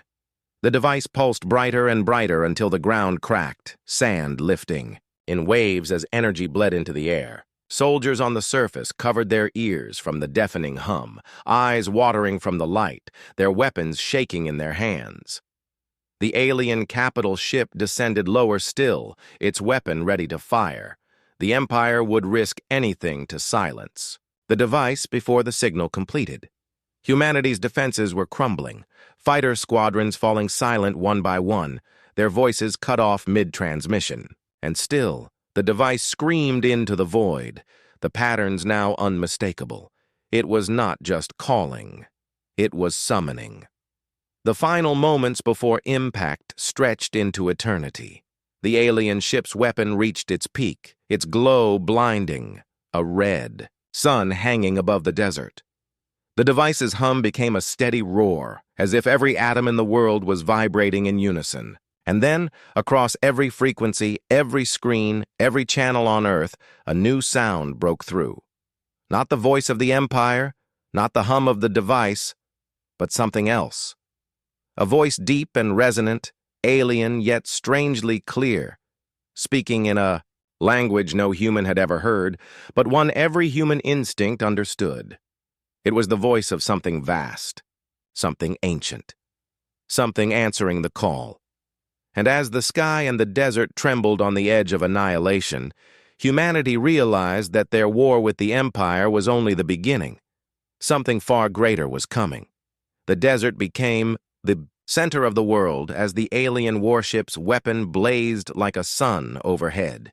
[SPEAKER 1] The device pulsed brighter and brighter until the ground cracked, sand lifting in waves as energy bled into the air. Soldiers on the surface covered their ears from the deafening hum, eyes watering from the light, their weapons shaking in their hands. The alien capital ship descended lower still, its weapon ready to fire. The Empire would risk anything to silence the device before the signal completed. Humanity's defenses were crumbling, fighter squadrons falling silent one by one, their voices cut off mid-transmission. And still, the device screamed into the void, the patterns now unmistakable. It was not just calling, it was summoning. The final moments before impact stretched into eternity. The alien ship's weapon reached its peak, its glow blinding, a red sun hanging above the desert. The device's hum became a steady roar, as if every atom in the world was vibrating in unison. And then, across every frequency, every screen, every channel on Earth, a new sound broke through. Not the voice of the Empire, not the hum of the device, but something else. A voice deep and resonant, alien yet strangely clear, speaking in a language no human had ever heard, but one every human instinct understood. It was the voice of something vast, something ancient, something answering the call. And as the sky and the desert trembled on the edge of annihilation, humanity realized that their war with the Empire was only the beginning. Something far greater was coming. The desert became the center of the world as the alien warship's weapon blazed like a sun overhead.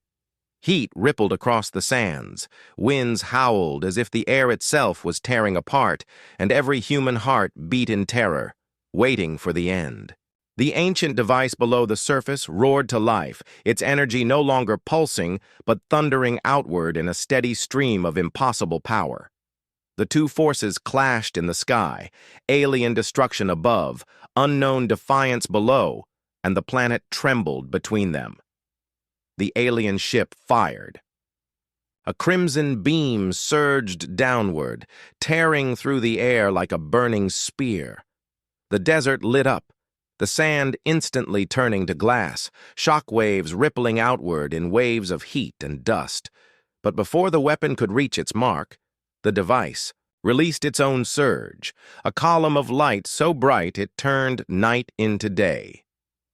[SPEAKER 1] Heat rippled across the sands, winds howled as if the air itself was tearing apart, and every human heart beat in terror, waiting for the end. The ancient device below the surface roared to life, its energy no longer pulsing, but thundering outward in a steady stream of impossible power. The two forces clashed in the sky, alien destruction above, unknown defiance below, and the planet trembled between them. The alien ship fired. A crimson beam surged downward, tearing through the air like a burning spear. The desert lit up, the sand instantly turning to glass, shock waves rippling outward in waves of heat and dust. But before the weapon could reach its mark, the device released its own surge, a column of light so bright it turned night into day.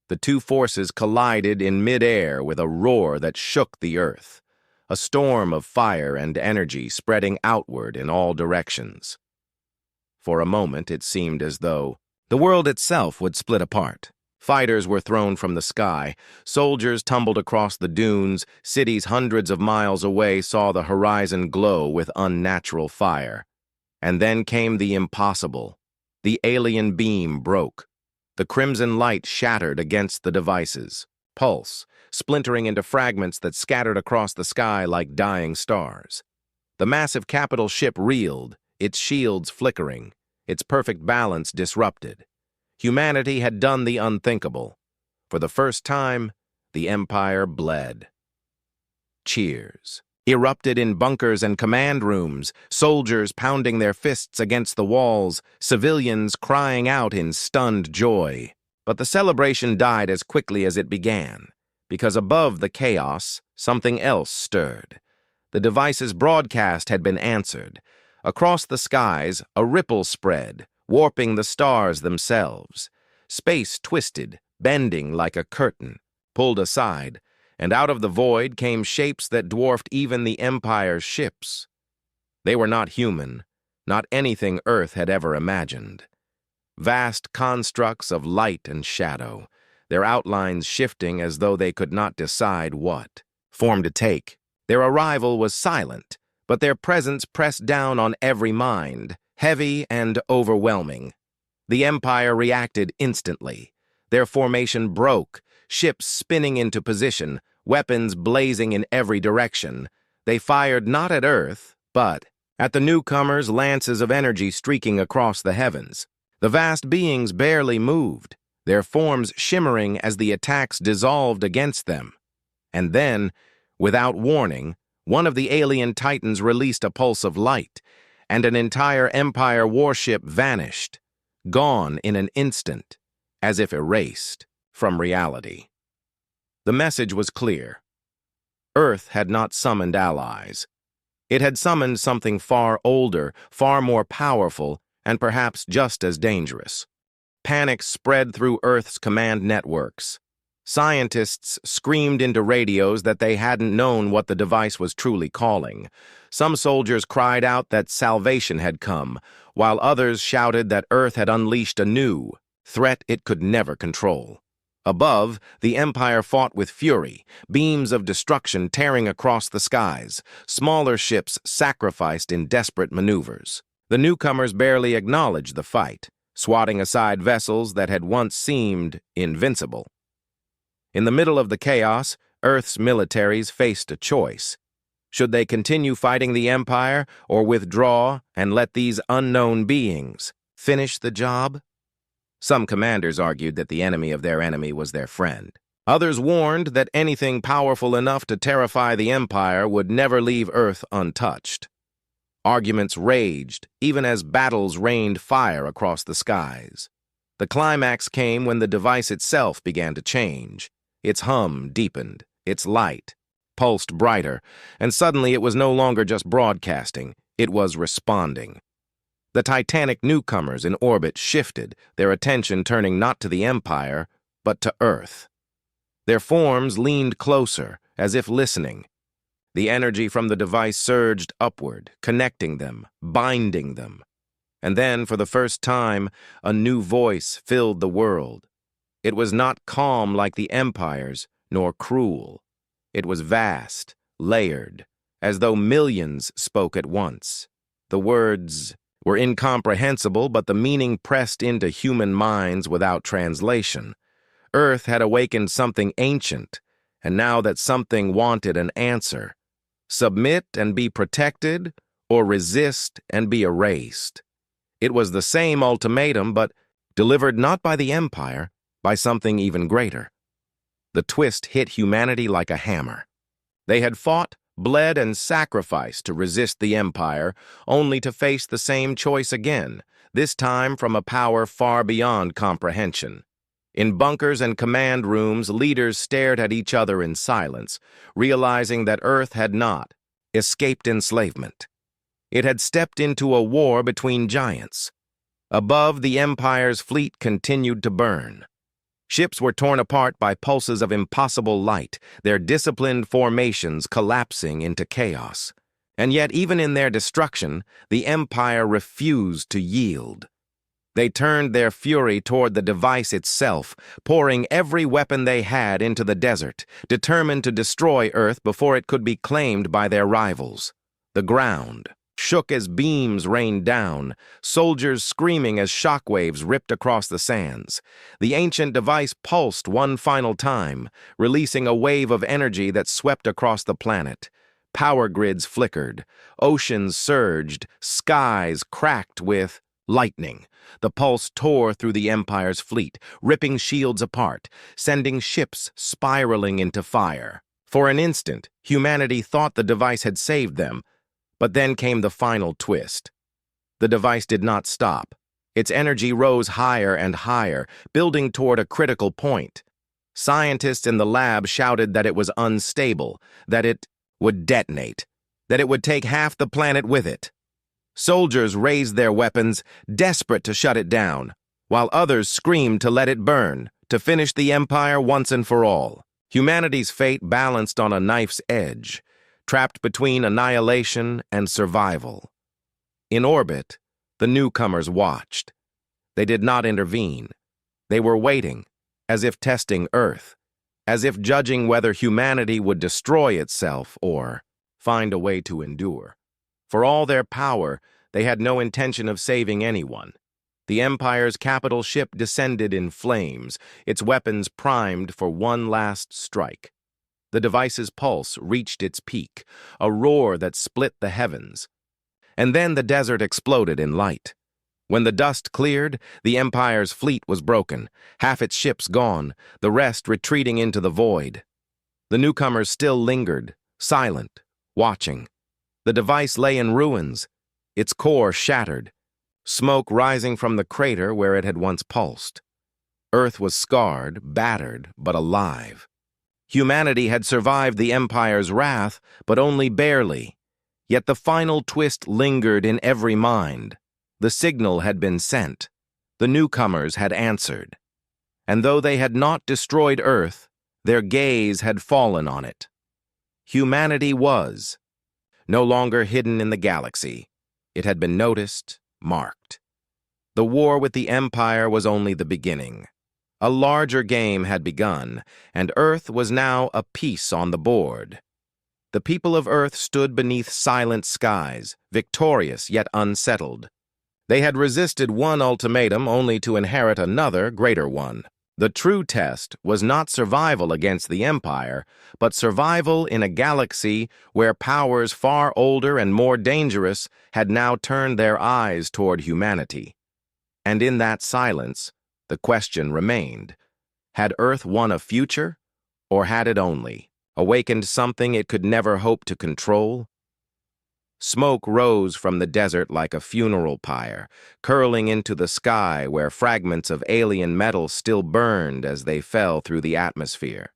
[SPEAKER 1] The two forces collided in mid-air with a roar that shook the earth, a storm of fire and energy spreading outward in all directions. For a moment, it seemed as though the world itself would split apart. Fighters were thrown from the sky, soldiers tumbled across the dunes, cities hundreds of miles away saw the horizon glow with unnatural fire. And then came the impossible. The alien beam broke. The crimson light shattered against the devices, pulse, splintering into fragments that scattered across the sky like dying stars. The massive capital ship reeled, its shields flickering, its perfect balance disrupted. Humanity had done the unthinkable. For the first time, the Empire bled. Cheers erupted in bunkers and command rooms, soldiers pounding their fists against the walls, civilians crying out in stunned joy. But the celebration died as quickly as it began, because above the chaos, something else stirred. The device's broadcast had been answered. Across the skies, a ripple spread, warping the stars themselves. Space twisted, bending like a curtain, pulled aside, and out of the void came shapes that dwarfed even the Empire's ships. They were not human, not anything Earth had ever imagined. Vast constructs of light and shadow, their outlines shifting as though they could not decide what form to take. Their arrival was silent, but their presence pressed down on every mind, heavy and overwhelming. The Empire reacted instantly. Their formation broke, ships spinning into position, weapons blazing in every direction. They fired not at Earth, but at the newcomers, lances of energy streaking across the heavens. The vast beings barely moved, their forms shimmering as the attacks dissolved against them. And then, without warning, one of the alien titans released a pulse of light, and an entire Empire warship vanished, gone in an instant, as if erased from reality. The message was clear. Earth had not summoned allies. It had summoned something far older, far more powerful, and perhaps just as dangerous. Panic spread through Earth's command networks. Scientists screamed into radios that they hadn't known what the device was truly calling. Some soldiers cried out that salvation had come, while others shouted that Earth had unleashed a new threat it could never control. Above, the Empire fought with fury, beams of destruction tearing across the skies, smaller ships sacrificed in desperate maneuvers. The newcomers barely acknowledged the fight, swatting aside vessels that had once seemed invincible. In the middle of the chaos, Earth's militaries faced a choice. Should they continue fighting the Empire or withdraw and let these unknown beings finish the job? Some commanders argued that the enemy of their enemy was their friend. Others warned that anything powerful enough to terrify the Empire would never leave Earth untouched. Arguments raged, even as battles rained fire across the skies. The climax came when the device itself began to change. Its hum deepened, its light pulsed brighter, and suddenly it was no longer just broadcasting, it was responding. The titanic newcomers in orbit shifted, their attention turning not to the Empire, but to Earth. Their forms leaned closer, as if listening. The energy from the device surged upward, connecting them, binding them. And then, for the first time, a new voice filled the world. It was not calm like the Empire's, nor cruel. It was vast, layered, as though millions spoke at once. The words were incomprehensible, but the meaning pressed into human minds without translation. Earth had awakened something ancient, and now that something wanted an answer. Submit and be protected, or resist and be erased. It was the same ultimatum, but delivered not by the Empire, by something even greater. The twist hit humanity like a hammer. They had fought, bled, and sacrificed to resist the Empire, only to face the same choice again, this time from a power far beyond comprehension. In bunkers and command rooms, leaders stared at each other in silence, realizing that Earth had not escaped enslavement. It had stepped into a war between giants. Above, the Empire's fleet continued to burn. Ships were torn apart by pulses of impossible light, their disciplined formations collapsing into chaos. And yet, even in their destruction, the Empire refused to yield. They turned their fury toward the device itself, pouring every weapon they had into the desert, determined to destroy Earth before it could be claimed by their rivals. The ground shook as beams rained down, soldiers screaming as shockwaves ripped across the sands. The ancient device pulsed one final time, releasing a wave of energy that swept across the planet. Power grids flickered, oceans surged, skies cracked with lightning. The pulse tore through the Empire's fleet, ripping shields apart, sending ships spiraling into fire. For an instant, humanity thought the device had saved them, but then came the final twist. The device did not stop. Its energy rose higher and higher, building toward a critical point. Scientists in the lab shouted that it was unstable, that it would detonate, that it would take half the planet with it. Soldiers raised their weapons, desperate to shut it down, while others screamed to let it burn, to finish the Empire once and for all. Humanity's fate balanced on a knife's edge, trapped between annihilation and survival. In orbit, the newcomers watched. They did not intervene. They were waiting, as if testing Earth, as if judging whether humanity would destroy itself or find a way to endure. For all their power, they had no intention of saving anyone. The Empire's capital ship descended in flames, its weapons primed for one last strike. The device's pulse reached its peak, a roar that split the heavens. And then the desert exploded in light. When the dust cleared, the Empire's fleet was broken, half its ships gone, the rest retreating into the void. The newcomers still lingered, silent, watching. The device lay in ruins, its core shattered, smoke rising from the crater where it had once pulsed. Earth was scarred, battered, but alive. Humanity had survived the Empire's wrath, but only barely. Yet the final twist lingered in every mind. The signal had been sent. The newcomers had answered. And though they had not destroyed Earth, their gaze had fallen on it. Humanity was no longer hidden in the galaxy. It had been noticed, marked. The war with the Empire was only the beginning. A larger game had begun, and Earth was now a piece on the board. The people of Earth stood beneath silent skies, victorious yet unsettled. They had resisted one ultimatum only to inherit another, greater one. The true test was not survival against the Empire, but survival in a galaxy where powers far older and more dangerous had now turned their eyes toward humanity. And in that silence, the question remained: had Earth won a future, or had it only awakened something it could never hope to control? Smoke rose from the desert like a funeral pyre, curling into the sky where fragments of alien metal still burned as they fell through the atmosphere.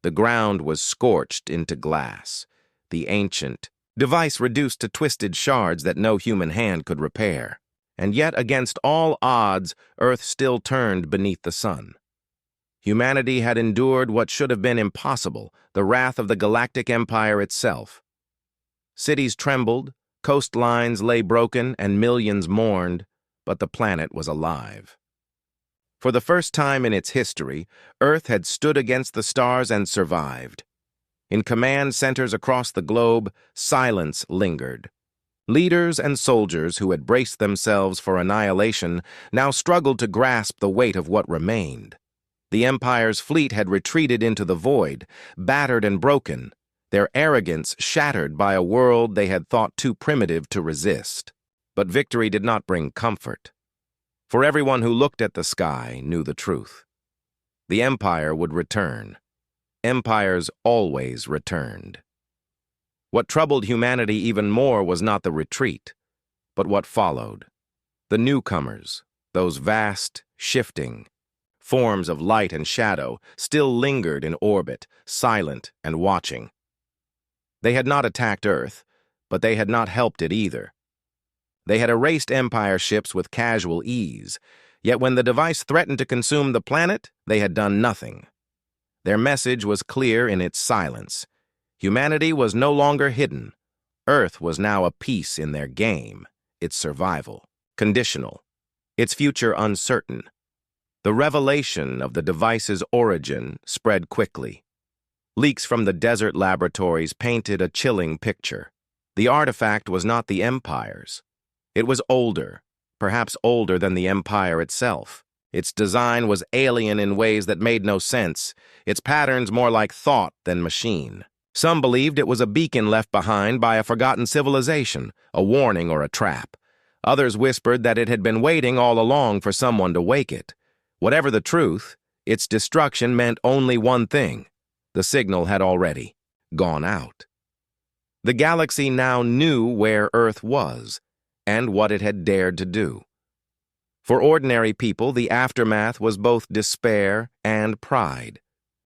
[SPEAKER 1] The ground was scorched into glass, the ancient device reduced to twisted shards that no human hand could repair. And yet, against all odds, Earth still turned beneath the sun. Humanity had endured what should have been impossible, the wrath of the Galactic Empire itself. Cities trembled, coastlines lay broken, and millions mourned, but the planet was alive. For the first time in its history, Earth had stood against the stars and survived. In command centers across the globe, silence lingered. Leaders and soldiers who had braced themselves for annihilation now struggled to grasp the weight of what remained. The Empire's fleet had retreated into the void, battered and broken, their arrogance shattered by a world they had thought too primitive to resist. But victory did not bring comfort. For everyone who looked at the sky knew the truth. The Empire would return. Empires always returned. What troubled humanity even more was not the retreat, but what followed. The newcomers, those vast, shifting forms of light and shadow, still lingered in orbit, silent and watching. They had not attacked Earth, but they had not helped it either. They had erased Empire ships with casual ease, yet when the device threatened to consume the planet, they had done nothing. Their message was clear in its silence. Humanity was no longer hidden. Earth was now a piece in their game, its survival conditional, its future uncertain. The revelation of the device's origin spread quickly. Leaks from the desert laboratories painted a chilling picture. The artifact was not the Empire's. It was older, perhaps older than the Empire itself. Its design was alien in ways that made no sense, its patterns more like thought than machine. Some believed it was a beacon left behind by a forgotten civilization, a warning or a trap. Others whispered that it had been waiting all along for someone to wake it. Whatever the truth, its destruction meant only one thing: the signal had already gone out. The galaxy now knew where Earth was and what it had dared to do. For ordinary people, the aftermath was both despair and pride.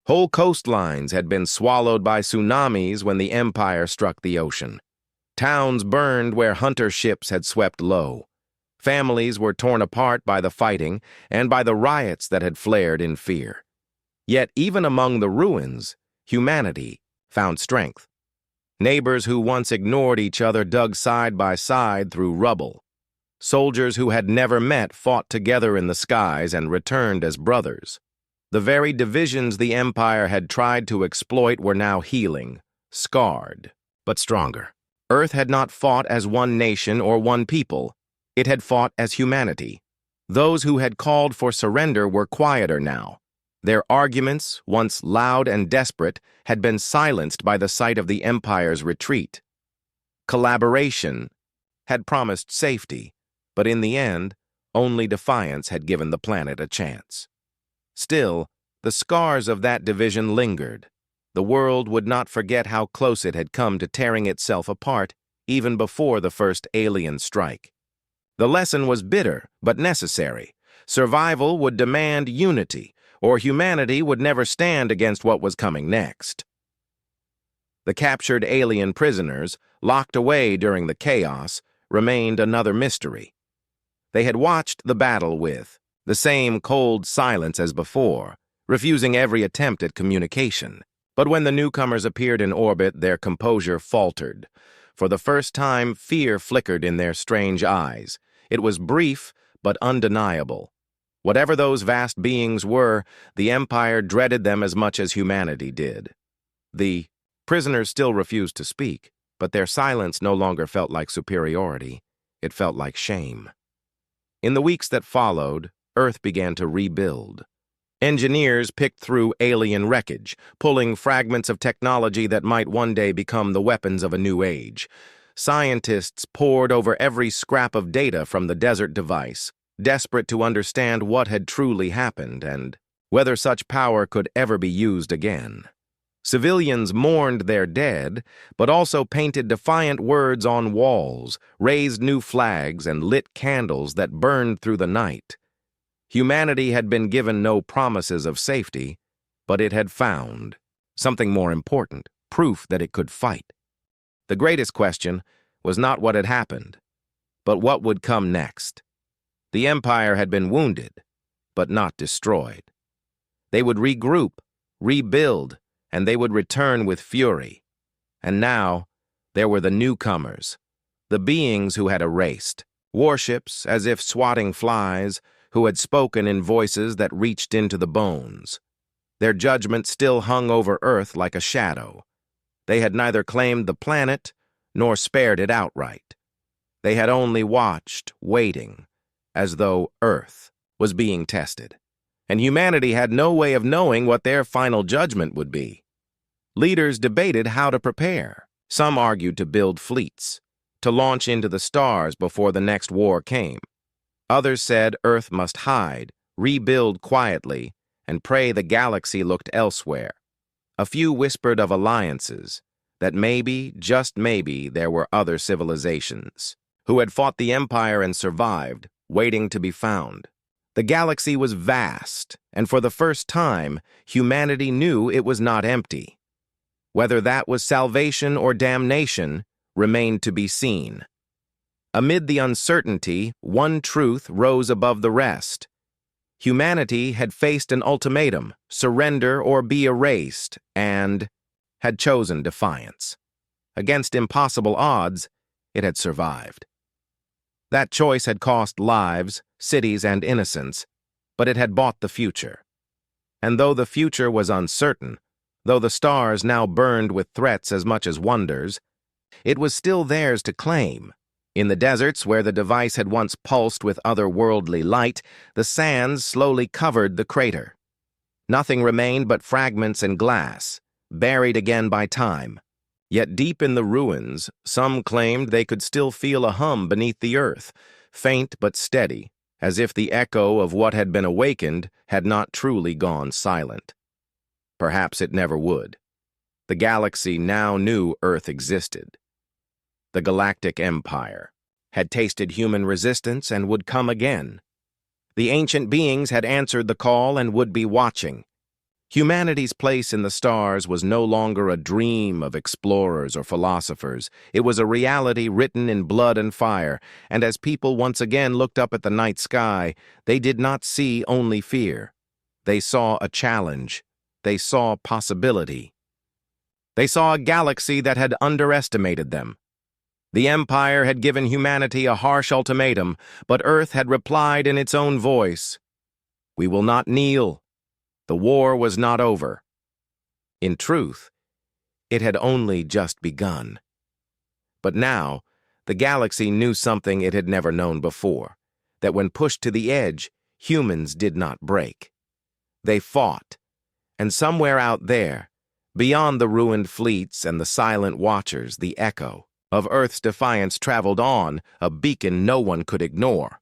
[SPEAKER 1] Whole coastlines had been swallowed by tsunamis when the Empire struck the ocean. Towns burned where hunter ships had swept low. Families were torn apart by the fighting and by the riots that had flared in fear. Yet even among the ruins, humanity found strength. Neighbors who once ignored each other dug side by side through rubble. Soldiers who had never met fought together in the skies and returned as brothers. The very divisions the Empire had tried to exploit were now healing, scarred, but stronger. Earth had not fought as one nation or one people. It had fought as humanity. Those who had called for surrender were quieter now. Their arguments, once loud and desperate, had been silenced by the sight of the Empire's retreat. Collaboration had promised safety, but in the end, only defiance had given the planet a chance. Still, the scars of that division lingered. The world would not forget how close it had come to tearing itself apart, even before the first alien strike. The lesson was bitter, but necessary. Survival would demand unity, or humanity would never stand against what was coming next. The captured alien prisoners, locked away during the chaos, remained another mystery. They had watched the battle with the same cold silence as before, refusing every attempt at communication. But when the newcomers appeared in orbit, their composure faltered. For the first time, fear flickered in their strange eyes. It was brief, but undeniable. Whatever those vast beings were, the Empire dreaded them as much as humanity did. The prisoners still refused to speak, but their silence no longer felt like superiority. It felt like shame. In the weeks that followed, Earth began to rebuild. Engineers picked through alien wreckage, pulling fragments of technology that might one day become the weapons of a new age. Scientists pored over every scrap of data from the desert device, desperate to understand what had truly happened and whether such power could ever be used again. Civilians mourned their dead, but also painted defiant words on walls, raised new flags, and lit candles that burned through the night. Humanity had been given no promises of safety, but it had found something more important, proof that it could fight. The greatest question was not what had happened, but what would come next. The Empire had been wounded, but not destroyed. They would regroup, rebuild, and they would return with fury. And now, there were the newcomers, the beings who had erased, warships as if swatting flies, who had spoken in voices that reached into the bones. Their judgment still hung over Earth like a shadow. They had neither claimed the planet nor spared it outright. They had only watched, waiting, as though Earth was being tested, and humanity had no way of knowing what their final judgment would be. Leaders debated how to prepare. Some argued to build fleets, to launch into the stars before the next war came. Others said Earth must hide, rebuild quietly, and pray the galaxy looked elsewhere. A few whispered of alliances, that maybe, just maybe, there were other civilizations who had fought the Empire and survived, waiting to be found. The galaxy was vast, and for the first time, humanity knew it was not empty. Whether that was salvation or damnation remained to be seen. Amid the uncertainty, one truth rose above the rest. Humanity had faced an ultimatum, surrender or be erased, and had chosen defiance. Against impossible odds, it had survived. That choice had cost lives, cities, and innocence, but it had bought the future. And though the future was uncertain, though the stars now burned with threats as much as wonders, it was still theirs to claim. In the deserts where the device had once pulsed with otherworldly light, the sands slowly covered the crater. Nothing remained but fragments and glass, buried again by time. Yet deep in the ruins, some claimed they could still feel a hum beneath the earth, faint but steady, as if the echo of what had been awakened had not truly gone silent. Perhaps it never would. The galaxy now knew Earth existed. The Galactic Empire had tasted human resistance and would come again. The ancient beings had answered the call and would be watching. Humanity's place in the stars was no longer a dream of explorers or philosophers. It was a reality written in blood and fire, and as people once again looked up at the night sky, they did not see only fear. They saw a challenge. They saw possibility. They saw a galaxy that had underestimated them. The Empire had given humanity a harsh ultimatum, but Earth had replied in its own voice, "We will not kneel." The war was not over. In truth, it had only just begun. But now, the galaxy knew something it had never known before, that when pushed to the edge, humans did not break. They fought. And somewhere out there, beyond the ruined fleets and the silent watchers, the echo of Earth's defiance traveled on, a beacon no one could ignore.